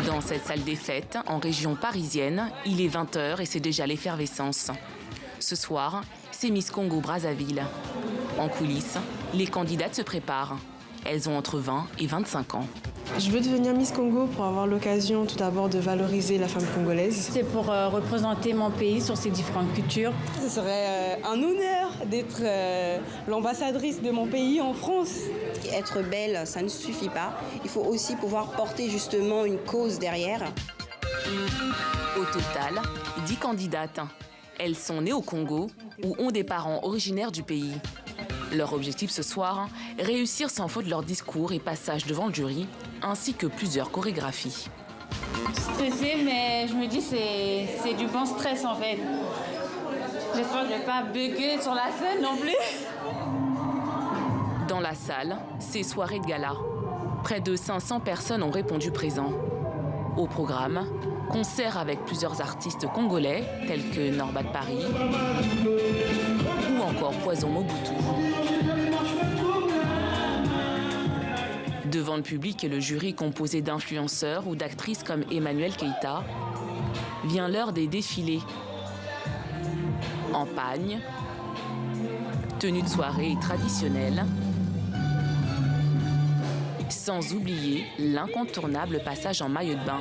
Dans cette salle des fêtes, en région parisienne, il est 20h et c'est déjà l'effervescence. Ce soir, c'est Miss Congo-Brazzaville. En coulisses, les candidates se préparent. Elles ont entre 20 et 25 ans. Je veux devenir Miss Congo pour avoir l'occasion tout d'abord de valoriser la femme congolaise. C'est pour représenter mon pays sur ses différentes cultures. Ce serait un honneur d'être l'ambassadrice de mon pays en France. Être belle, ça ne suffit pas. Il faut aussi pouvoir porter justement une cause derrière. Au total, 10 candidates. Elles sont nées au Congo ou ont des parents originaires du pays. Leur objectif ce soir, réussir sans faute leur discours et passage devant le jury, ainsi que plusieurs chorégraphies. Stressée, mais je me dis c'est du bon stress en fait. J'espère que je ne vais pas bugger sur la scène non plus. Dans la salle, c'est soirée de gala. Près de 500 personnes ont répondu présent. Au programme, concert avec plusieurs artistes congolais tels que Norbat de Paris ou encore Poison Mobutu. Devant le public et le jury composé d'influenceurs ou d'actrices comme Emmanuel Keïta, vient l'heure des défilés. En pagne, tenue de soirée traditionnelle, sans oublier l'incontournable passage en maillot de bain.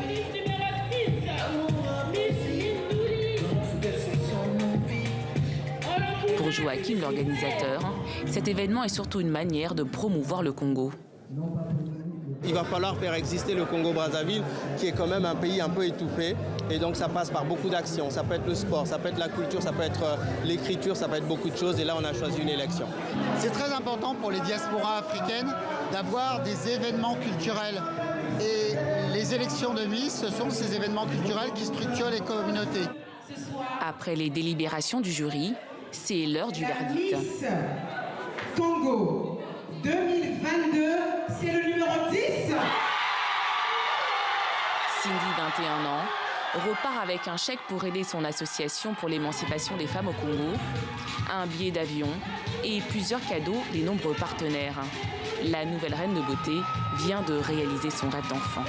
Pour Joachim, l'organisateur, cet événement est surtout une manière de promouvoir le Congo. Il va falloir faire exister le Congo-Brazzaville, qui est quand même un pays un peu étouffé. Et donc ça passe par beaucoup d'actions. Ça peut être le sport, ça peut être la culture, ça peut être l'écriture, ça peut être beaucoup de choses. Et là, on a choisi une élection. C'est très important pour les diasporas africaines d'avoir des événements culturels. Et les élections de Miss, ce sont ces événements culturels qui structurent les communautés. Après les délibérations du jury, c'est l'heure du verdict. Miss Congo 2022, c'est le numéro 10. Cindy, 21 ans, repart avec un chèque pour aider son association pour l'émancipation des femmes au Congo, un billet d'avion et plusieurs cadeaux des nombreux partenaires. La nouvelle reine de beauté vient de réaliser son rêve d'enfant.